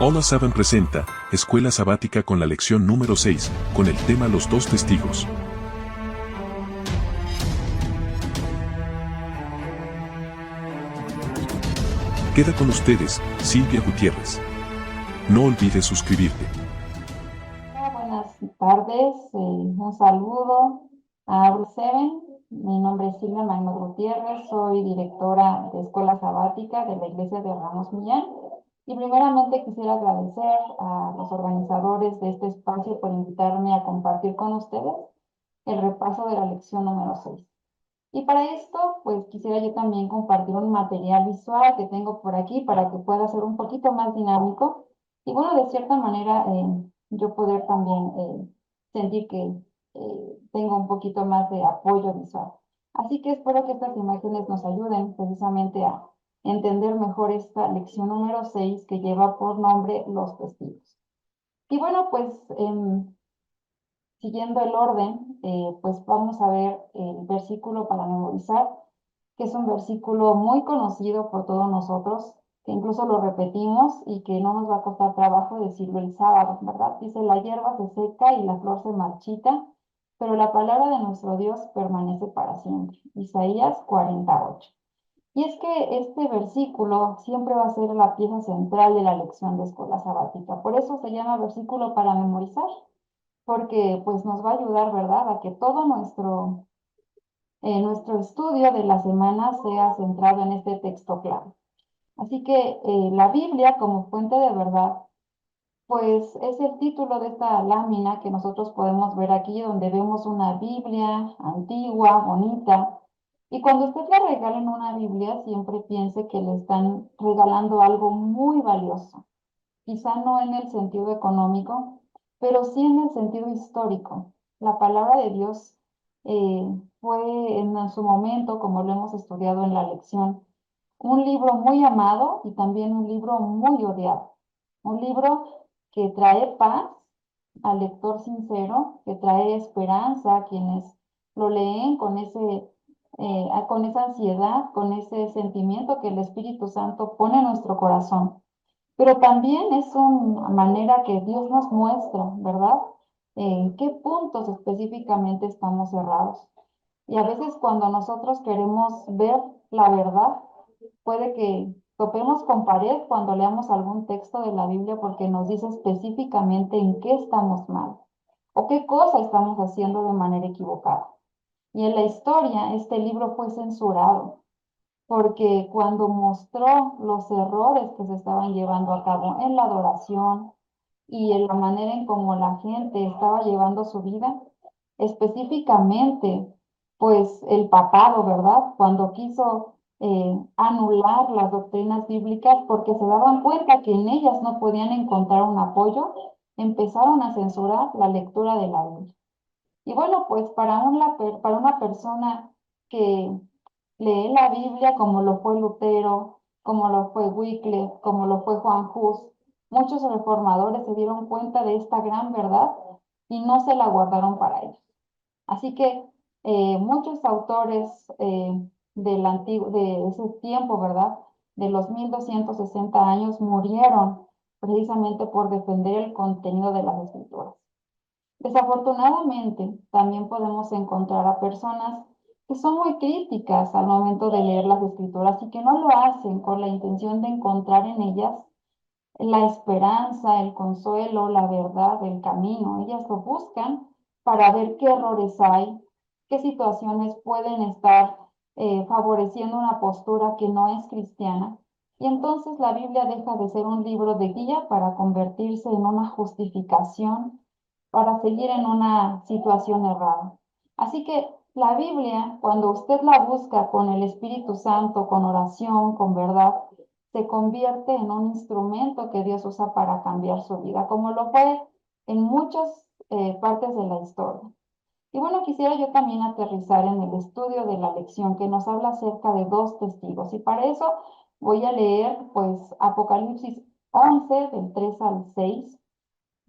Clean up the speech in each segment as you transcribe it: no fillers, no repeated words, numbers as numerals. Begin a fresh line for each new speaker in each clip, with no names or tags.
Hola Saban presenta, Escuela Sabática con la lección número 6, con el tema Los dos testigos. Queda con ustedes, Silvia Gutiérrez. No olvides suscribirte.
Buenas tardes, un saludo a Seven. Mi nombre es Silvia Magno Gutiérrez, soy directora de Escuela Sabática de la Iglesia de Ramos Millán. Y primeramente quisiera agradecer a los organizadores de este espacio por invitarme a compartir con ustedes el repaso de la lección número 6. Y para esto, pues quisiera yo también compartir un material visual que tengo por aquí para que pueda ser un poquito más dinámico. Y bueno, de cierta manera, yo poder también sentir que tengo un poquito más de apoyo visual. Así que espero que estas imágenes nos ayuden precisamente a entender mejor esta lección número 6 que lleva por nombre Los Testigos. Y bueno, pues siguiendo el orden, pues vamos a ver el versículo para memorizar, que es un versículo muy conocido por todos nosotros, que incluso lo repetimos y que no nos va a costar trabajo decirlo el sábado, ¿verdad? Dice, la hierba se seca y la flor se marchita, pero la palabra de nuestro Dios permanece para siempre. Isaías 48. Y es que este versículo siempre va a ser la pieza central de la lección de escuela sabática. Por eso se llama versículo para memorizar, porque pues nos va a ayudar, ¿verdad?, a que todo nuestro estudio de la semana sea centrado en este texto claro. Así que la Biblia como fuente de verdad, pues es el título de esta lámina que nosotros podemos ver aquí, donde vemos una Biblia antigua, bonita. Y cuando usted le regalen una Biblia, siempre piense que le están regalando algo muy valioso. Quizá no en el sentido económico, pero sí en el sentido histórico. La palabra de Dios fue en su momento, como lo hemos estudiado en la lección, un libro muy amado y también un libro muy odiado. Un libro que trae paz al lector sincero, que trae esperanza a quienes lo leen con esa ansiedad, con ese sentimiento que el Espíritu Santo pone en nuestro corazón. Pero también es una manera que Dios nos muestra, ¿verdad? En qué puntos específicamente estamos cerrados. Y a veces cuando nosotros queremos ver la verdad, puede que topemos con pared cuando leamos algún texto de la Biblia porque nos dice específicamente en qué estamos mal o qué cosa estamos haciendo de manera equivocada. Y en la historia, este libro fue censurado porque cuando mostró los errores que se estaban llevando a cabo en la adoración y en la manera en cómo la gente estaba llevando su vida, específicamente, pues el papado, ¿verdad? Cuando quiso anular las doctrinas bíblicas porque se daban cuenta que en ellas no podían encontrar un apoyo, empezaron a censurar la lectura de la Biblia. Y bueno, pues para una persona que lee la Biblia como lo fue Lutero, como lo fue Wycliffe, como lo fue Juan Hus, muchos reformadores se dieron cuenta de esta gran verdad y no se la guardaron para ellos. Así que muchos autores de ese tiempo, ¿verdad? De los 1260 años murieron precisamente por defender el contenido de las escrituras. Desafortunadamente, también podemos encontrar a personas que son muy críticas al momento de leer las escrituras y que no lo hacen con la intención de encontrar en ellas la esperanza, el consuelo, la verdad, el camino. Ellas lo buscan para ver qué errores hay, qué situaciones pueden estar favoreciendo una postura que no es cristiana. Y entonces la Biblia deja de ser un libro de guía para convertirse en una justificación para seguir en una situación errada. Así que la Biblia, cuando usted la busca con el Espíritu Santo, con oración, con verdad, se convierte en un instrumento que Dios usa para cambiar su vida, como lo fue en muchas partes de la historia. Y bueno, quisiera yo también aterrizar en el estudio de la lección que nos habla acerca de dos testigos. Y para eso voy a leer pues Apocalipsis 11 del 3 al 6,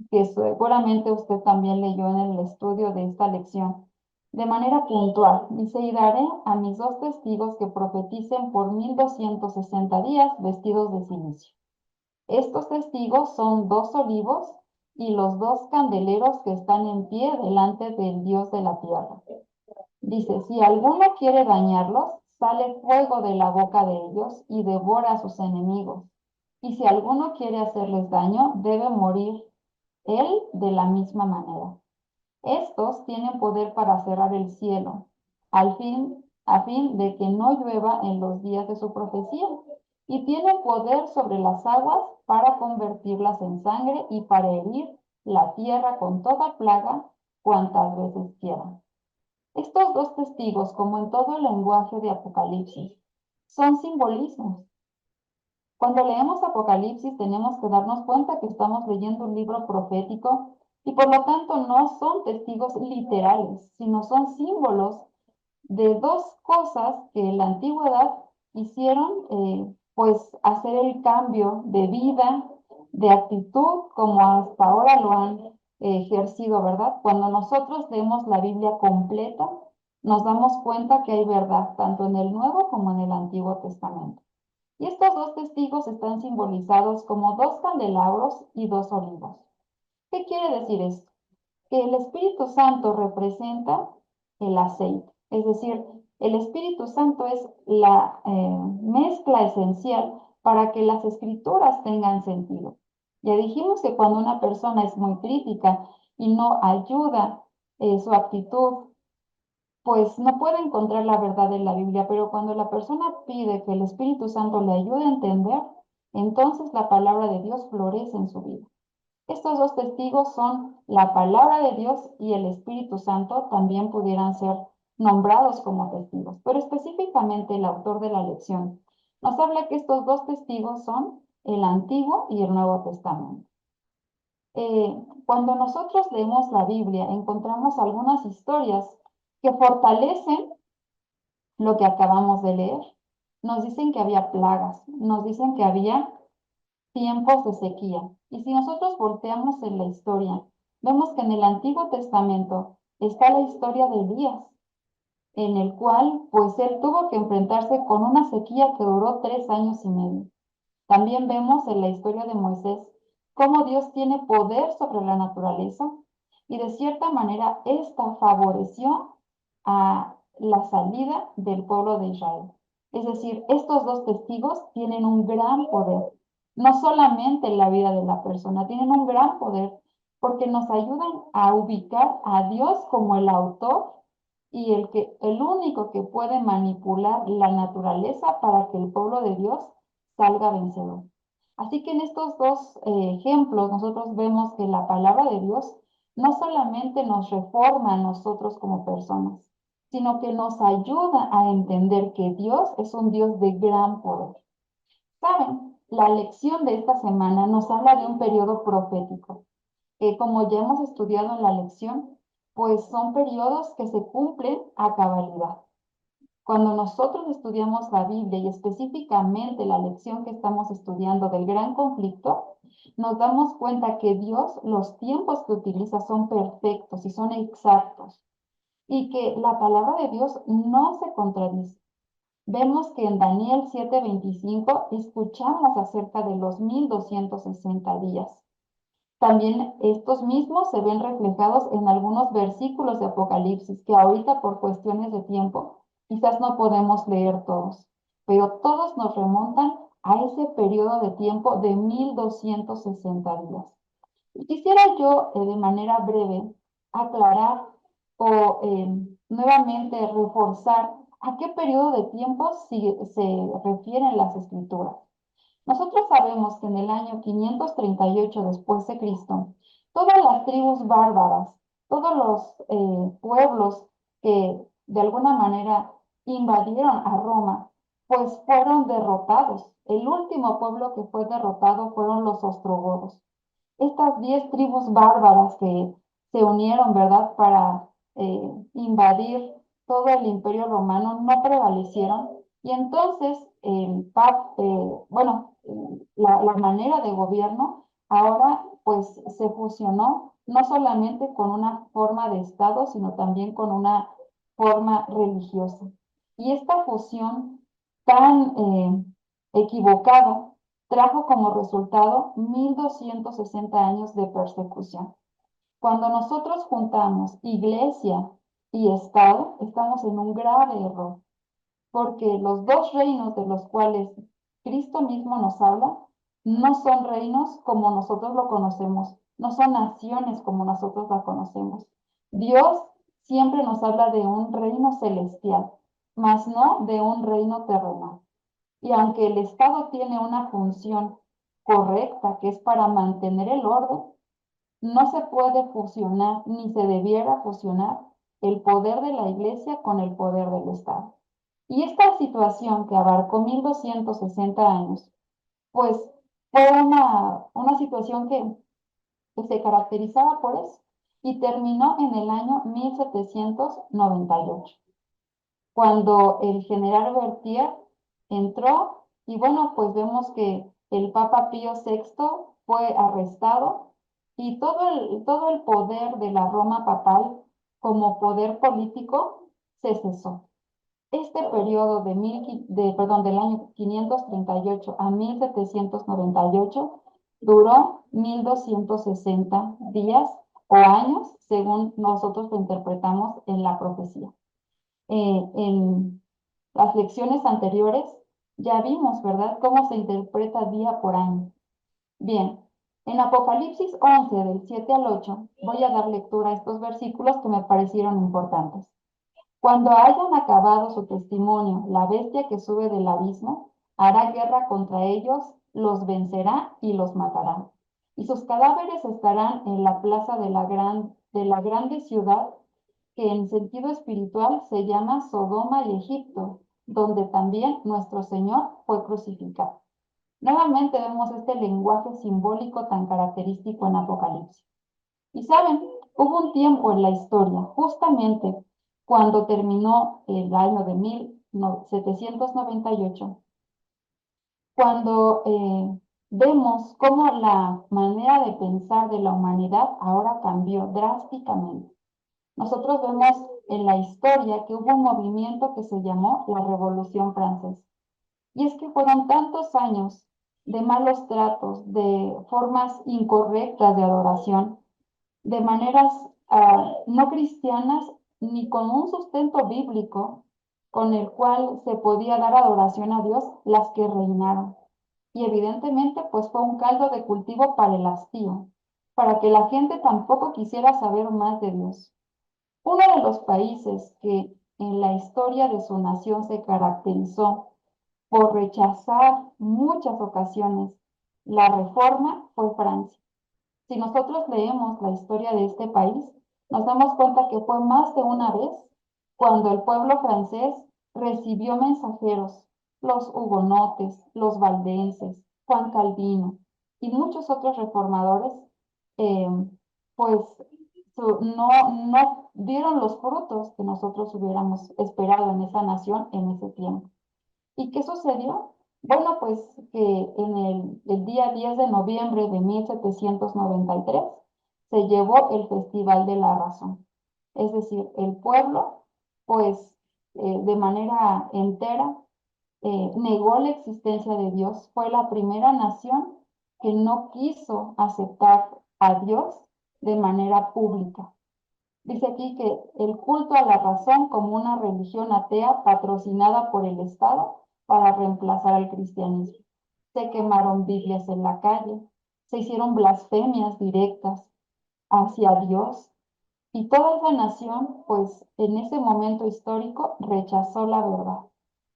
que seguramente usted también leyó en el estudio de esta lección. De manera puntual, dice, y daré a mis dos testigos que profeticen por 1260 días vestidos de silicio. Estos testigos son 2 olivos y los 2 candeleros que están en pie delante del Dios de la tierra. Dice, si alguno quiere dañarlos, sale fuego de la boca de ellos y devora a sus enemigos. Y si alguno quiere hacerles daño, debe morir él de la misma manera. Estos tienen poder para cerrar el cielo, a fin de que no llueva en los días de su profecía, y tienen poder sobre las aguas para convertirlas en sangre y para herir la tierra con toda plaga cuantas veces quieran. Estos 2 testigos, como en todo el lenguaje de Apocalipsis, son simbolismos. Cuando leemos Apocalipsis tenemos que darnos cuenta que estamos leyendo un libro profético y por lo tanto no son testigos literales, sino son símbolos de 2 cosas que en la antigüedad hicieron pues hacer el cambio de vida, de actitud, como hasta ahora lo han ejercido, ¿verdad? Cuando nosotros leemos la Biblia completa, nos damos cuenta que hay verdad tanto en el Nuevo como en el Antiguo Testamento. Y estos 2 testigos están simbolizados como 2 candelabros y 2 olivos. ¿Qué quiere decir esto? Que el Espíritu Santo representa el aceite, es decir, el Espíritu Santo es la mezcla esencial para que las escrituras tengan sentido. Ya dijimos que cuando una persona es muy crítica y no ayuda su actitud, pues no puede encontrar la verdad en la Biblia, pero cuando la persona pide que el Espíritu Santo le ayude a entender, entonces la palabra de Dios florece en su vida. Estos 2 testigos son la palabra de Dios y el Espíritu Santo también pudieran ser nombrados como testigos, pero específicamente el autor de la lección nos habla que estos 2 testigos son el Antiguo y el Nuevo Testamento. Cuando nosotros leemos la Biblia, encontramos algunas historias que fortalecen lo que acabamos de leer. Nos dicen que había plagas, nos dicen que había tiempos de sequía. Y si nosotros volteamos en la historia, vemos que en el Antiguo Testamento está la historia de Elías, en el cual pues él tuvo que enfrentarse con una sequía que duró 3 años y medio. También vemos en la historia de Moisés cómo Dios tiene poder sobre la naturaleza y de cierta manera esta favoreció a la salida del pueblo de Israel. Es decir, estos 2 testigos tienen un gran poder, no solamente en la vida de la persona, tienen un gran poder porque nos ayudan a ubicar a Dios como el autor y el único que puede manipular la naturaleza para que el pueblo de Dios salga vencedor. Así que en estos 2 ejemplos nosotros vemos que la palabra de Dios no solamente nos reforma a nosotros como personas, sino que nos ayuda a entender que Dios es un Dios de gran poder. ¿Saben? La lección de esta semana nos habla de un periodo profético, que como ya hemos estudiado en la lección, pues son periodos que se cumplen a cabalidad. Cuando nosotros estudiamos la Biblia y específicamente la lección que estamos estudiando del gran conflicto, nos damos cuenta que Dios, los tiempos que utiliza son perfectos y son exactos y que la palabra de Dios no se contradice. Vemos que en Daniel 7:25 escuchamos acerca de los 1260 días. También estos mismos se ven reflejados en algunos versículos de Apocalipsis que ahorita por cuestiones de tiempo quizás no podemos leer todos, pero todos nos remontan a ese periodo de tiempo de 1260 días. Y quisiera yo de manera breve aclarar o nuevamente reforzar a qué periodo de tiempo se refieren las escrituras. Nosotros sabemos que en el año 538 después de Cristo, todas las tribus bárbaras, todos los pueblos que de alguna manera invadieron a Roma, pues fueron derrotados. El último pueblo que fue derrotado fueron los ostrogodos. Estas 10 tribus bárbaras que se unieron, ¿verdad?, para invadir todo el imperio romano, no prevalecieron. Y entonces, la manera de gobierno ahora pues se fusionó no solamente con una forma de Estado, sino también con una forma religiosa. Y esta fusión tan equivocada trajo como resultado 1260 años de persecución. Cuando nosotros juntamos iglesia y Estado, estamos en un grave error, porque los dos reinos de los cuales Cristo mismo nos habla no son reinos como nosotros lo conocemos, no son naciones como nosotros la conocemos. Dios siempre nos habla de un reino celestial, mas no de un reino terrenal. Y aunque el Estado tiene una función correcta, que es para mantener el orden, no se puede fusionar, ni se debiera fusionar, el poder de la Iglesia con el poder del Estado. Y esta situación que abarcó 1260 años, pues fue una situación que se caracterizaba por eso y terminó en el año 1798, cuando el general Berthier entró y bueno, pues vemos que el Papa Pío VI fue arrestado y todo el poder de la Roma papal como poder político se cesó. Este periodo del año 538 a 1798 duró 1260 días o años, según nosotros lo interpretamos en la profecía. En las lecciones anteriores ya vimos, ¿verdad?, cómo se interpreta día por año. Bien, en Apocalipsis 11, del 7 al 8, voy a dar lectura a estos versículos que me parecieron importantes. Cuando hayan acabado su testimonio, la bestia que sube del abismo hará guerra contra ellos, los vencerá y los matará. Y sus cadáveres estarán en la plaza de la grande ciudad, que en sentido espiritual se llama Sodoma y Egipto, donde también nuestro Señor fue crucificado. Nuevamente vemos este lenguaje simbólico tan característico en Apocalipsis. Y saben, hubo un tiempo en la historia, justamente cuando terminó el año de 1798, cuando vemos cómo la manera de pensar de la humanidad ahora cambió drásticamente. Nosotros vemos en la historia que hubo un movimiento que se llamó la Revolución Francesa. Y es que fueron tantos años de malos tratos, de formas incorrectas de adoración, de maneras no cristianas ni con un sustento bíblico con el cual se podía dar adoración a Dios, las que reinaron. Y evidentemente pues fue un caldo de cultivo para el hastío, para que la gente tampoco quisiera saber más de Dios. Uno de los países que en la historia de su nación se caracterizó por rechazar muchas ocasiones la reforma fue Francia. Si nosotros leemos la historia de este país, nos damos cuenta que fue más de una vez cuando el pueblo francés recibió mensajeros, los hugonotes, los valdenses, Juan Calvino y muchos otros reformadores, eh, pues no dieron los frutos que nosotros hubiéramos esperado en esa nación en ese tiempo. ¿Y qué sucedió? Bueno, pues que en el día 10 de noviembre de 1793 se llevó el Festival de la Razón. Es decir, el pueblo, pues de manera entera, negó la existencia de Dios. Fue la primera nación que no quiso aceptar a Dios de manera pública. Dice aquí que el culto a la razón como una religión atea patrocinada por el Estado para reemplazar al cristianismo. Se quemaron Biblias en la calle, se hicieron blasfemias directas hacia Dios y toda esa nación, pues en ese momento histórico, rechazó la verdad.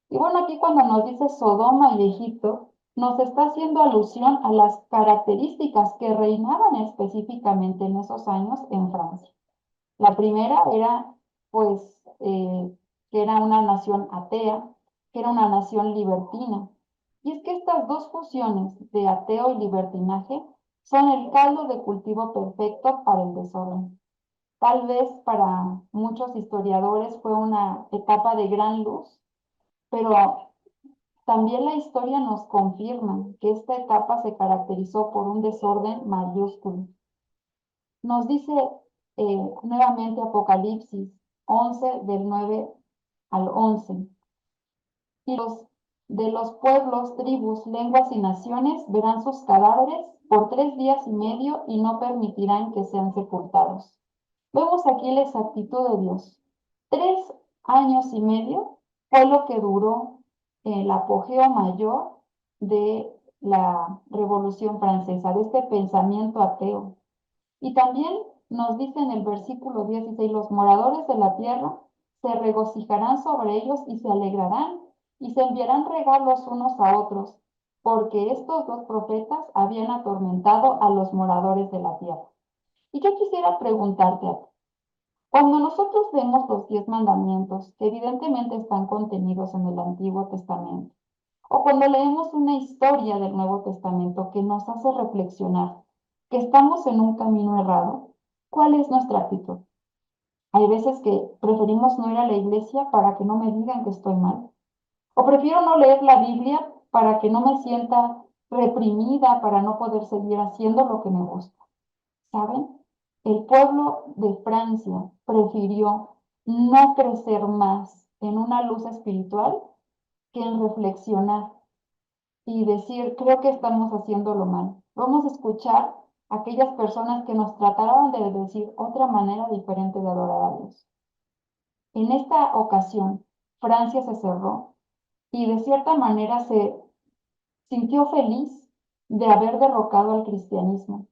Y bueno, aquí cuando nos dice Sodoma y Egipto, nos está haciendo alusión a las características que reinaban específicamente en esos años en Francia. La primera era, pues, que era una nación atea, que era una nación libertina. Y es que estas dos fusiones de ateo y libertinaje son el caldo de cultivo perfecto para el desorden. Tal vez para muchos historiadores fue una etapa de gran luz, pero también la historia nos confirma que esta etapa se caracterizó por un desorden mayúsculo. Nos dice nuevamente Apocalipsis 11 del 9 al 11. Y los de los pueblos, tribus, lenguas y naciones verán sus cadáveres por 3 días y medio y no permitirán que sean sepultados. Vemos aquí la exactitud de Dios. 3 años y medio fue lo que duró el apogeo mayor de la Revolución Francesa, de este pensamiento ateo. Y también nos dice en el versículo 16, los moradores de la tierra se regocijarán sobre ellos y se alegrarán y se enviarán regalos unos a otros, porque estos dos profetas habían atormentado a los moradores de la tierra. Y yo quisiera preguntarte a ti, cuando nosotros vemos los 10 mandamientos, que evidentemente están contenidos en el Antiguo Testamento, o cuando leemos una historia del Nuevo Testamento que nos hace reflexionar que estamos en un camino errado, ¿cuál es nuestra actitud? Hay veces que preferimos no ir a la iglesia para que no me digan que estoy mal. O prefiero no leer la Biblia para que no me sienta reprimida, para no poder seguir haciendo lo que me gusta. ¿Saben? El pueblo de Francia prefirió no crecer más en una luz espiritual que en reflexionar y decir, creo que estamos haciéndolo mal. Vamos a escuchar a aquellas personas que nos trataron de decir otra manera diferente de adorar a Dios. En esta ocasión, Francia se cerró y de cierta manera se sintió feliz de haber derrocado al cristianismo.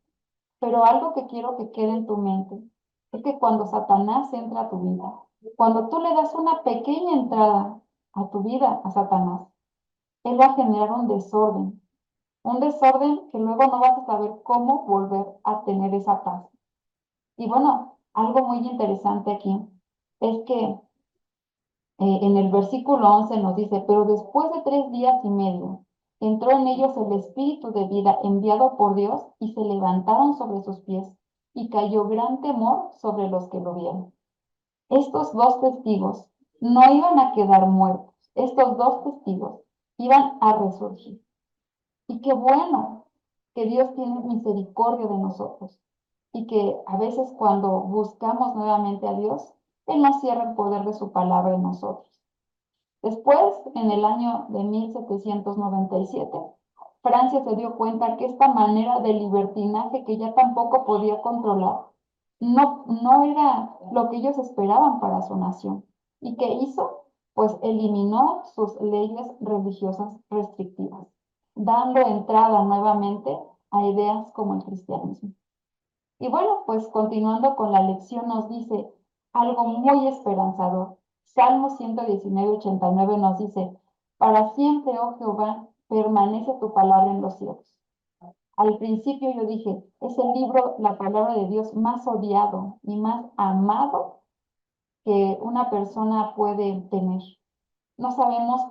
Pero algo que quiero que quede en tu mente es que cuando Satanás entra a tu vida, cuando tú le das una pequeña entrada a tu vida a Satanás, él va a generar un desorden que luego no vas a saber cómo volver a tener esa paz. Y bueno, algo muy interesante aquí es que en el versículo 11 nos dice, pero después de 3 días y medio, entró en ellos el espíritu de vida enviado por Dios y se levantaron sobre sus pies y cayó gran temor sobre los que lo vieron. Estos dos testigos no iban a quedar muertos, estos dos testigos iban a resurgir. Y qué bueno que Dios tiene misericordia de nosotros y que a veces cuando buscamos nuevamente a Dios, Él nos cierra el poder de su palabra en nosotros. Después, en el año de 1797, Francia se dio cuenta que esta manera de libertinaje que ya tampoco podía controlar no era lo que ellos esperaban para su nación. ¿Y qué hizo? Pues eliminó sus leyes religiosas restrictivas, dando entrada nuevamente a ideas como el cristianismo. Y bueno, pues continuando con la lección nos dice algo muy esperanzador. Salmo 119:89 nos dice, para siempre, oh Jehová, permanece tu palabra en los cielos. Al principio yo dije, es el libro, la palabra de Dios más odiado y más amado que una persona puede tener. No sabemos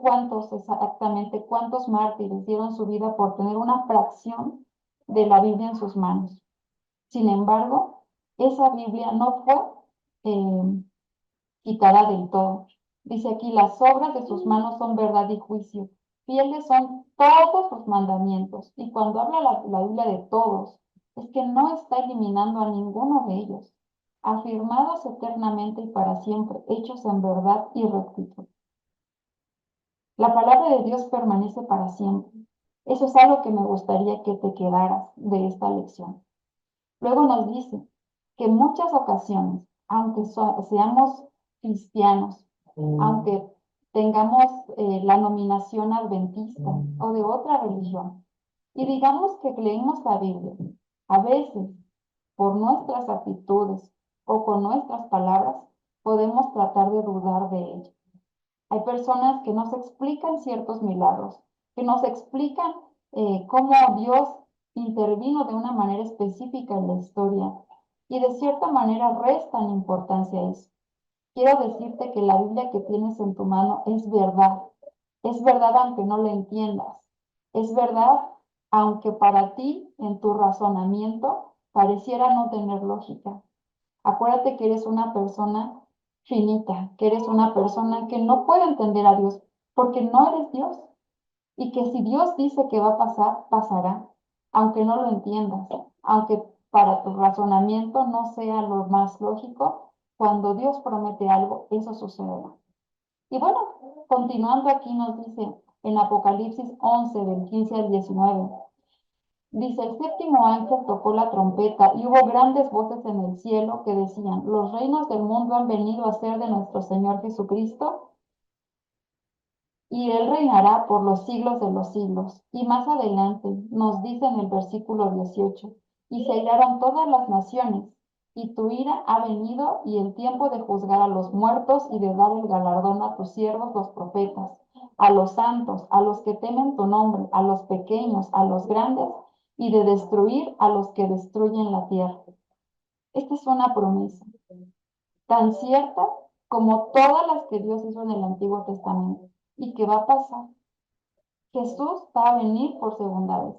exactamente cuántos mártires dieron su vida por tener una fracción de la Biblia en sus manos. Sin embargo, esa Biblia no fue eh, quitada del todo. Dice aquí, las obras de sus manos son verdad y juicio. Fieles son todos sus mandamientos. Y cuando habla la Biblia de todos, es que no está eliminando a ninguno de ellos. Afirmados eternamente y para siempre, hechos en verdad y rectitud. La palabra de Dios permanece para siempre. Eso es algo que me gustaría que te quedaras de esta lección. Luego nos dice que en muchas ocasiones, aunque seamos cristianos, aunque tengamos la nominación adventista o de otra religión, y digamos que leímos la Biblia, a veces por nuestras actitudes o con nuestras palabras, podemos tratar de dudar de ella. Hay personas que nos explican ciertos milagros, que nos explican cómo Dios intervino de una manera específica en la historia y de cierta manera restan importancia a eso. Quiero decirte que la Biblia que tienes en tu mano es verdad aunque no la entiendas, es verdad aunque para ti en tu razonamiento pareciera no tener lógica. Acuérdate que eres una persona finita, que eres una persona que no puede entender a Dios, porque no eres Dios. Y que si Dios dice que va a pasar, pasará, aunque no lo entiendas, aunque para tu razonamiento no sea lo más lógico, cuando Dios promete algo, eso sucederá. Y bueno, continuando aquí nos dice, en Apocalipsis 11, del 15 al 19. Dice, el séptimo ángel tocó la trompeta y hubo grandes voces en el cielo que decían, los reinos del mundo han venido a ser de nuestro Señor Jesucristo y Él reinará por los siglos de los siglos. Y más adelante nos dice en el versículo 18, y se airaron todas las naciones, y tu ira ha venido y el tiempo de juzgar a los muertos y de dar el galardón a tus siervos los profetas, a los santos, a los que temen tu nombre, a los pequeños, a los grandes, y de destruir a los que destruyen la tierra. Esta es una promesa tan cierta como todas las que Dios hizo en el Antiguo Testamento y que va a pasar. Jesús va a venir por segunda vez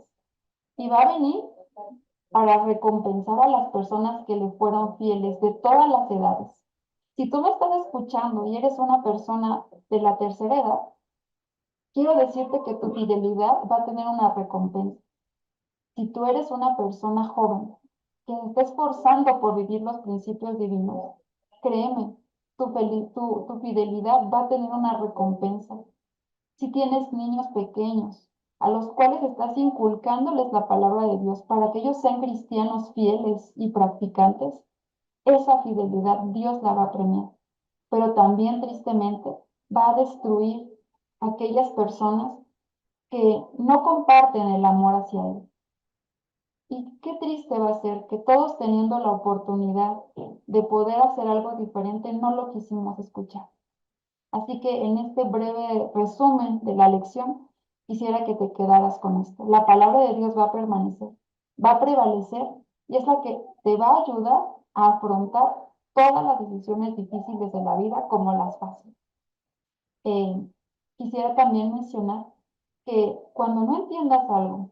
y va a venir para recompensar a las personas que le fueron fieles de todas las edades. Si tú me estás escuchando y eres una persona de la tercera edad, quiero decirte que tu fidelidad va a tener una recompensa. Si tú eres una persona joven que se está esforzando por vivir los principios divinos, créeme, tu fidelidad va a tener una recompensa. Si tienes niños pequeños a los cuales estás inculcándoles la palabra de Dios para que ellos sean cristianos fieles y practicantes, esa fidelidad Dios la va a premiar. Pero también tristemente va a destruir a aquellas personas que no comparten el amor hacia Él. Y qué triste va a ser que todos teniendo la oportunidad de poder hacer algo diferente, no lo quisimos escuchar. Así que en este breve resumen de la lección, quisiera que te quedaras con esto. La palabra de Dios va a permanecer, va a prevalecer y es la que te va a ayudar a afrontar todas las decisiones difíciles de la vida como las fáciles. Eh, Quisiera también mencionar que cuando no entiendas algo,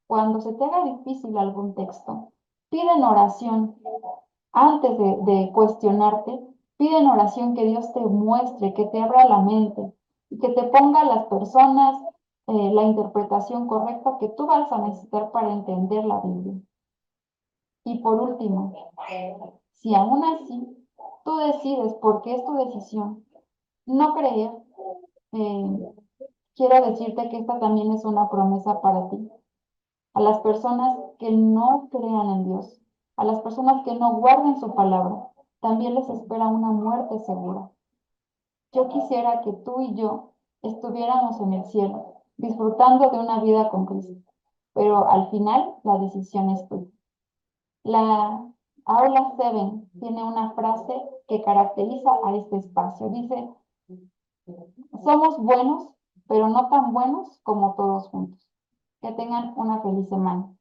cuando se te haga difícil algún texto, pide en oración antes de cuestionarte, pide en oración que Dios te muestre, que te abra la mente y que te ponga las personas, la interpretación correcta que tú vas a necesitar para entender la Biblia. Y por último, si aún así tú decides, porque es tu decisión, no creer, eh, quiero decirte que esta también es una promesa para ti. A las personas que no crean en Dios, a las personas que no guarden su palabra, también les espera una muerte segura. Yo quisiera que tú y yo estuviéramos en el cielo, disfrutando de una vida con Cristo, pero al final la decisión es tuya. La Aula 7 tiene una frase que caracteriza a este espacio. Dice, somos buenos, pero no tan buenos como todos juntos. Que tengan una feliz semana.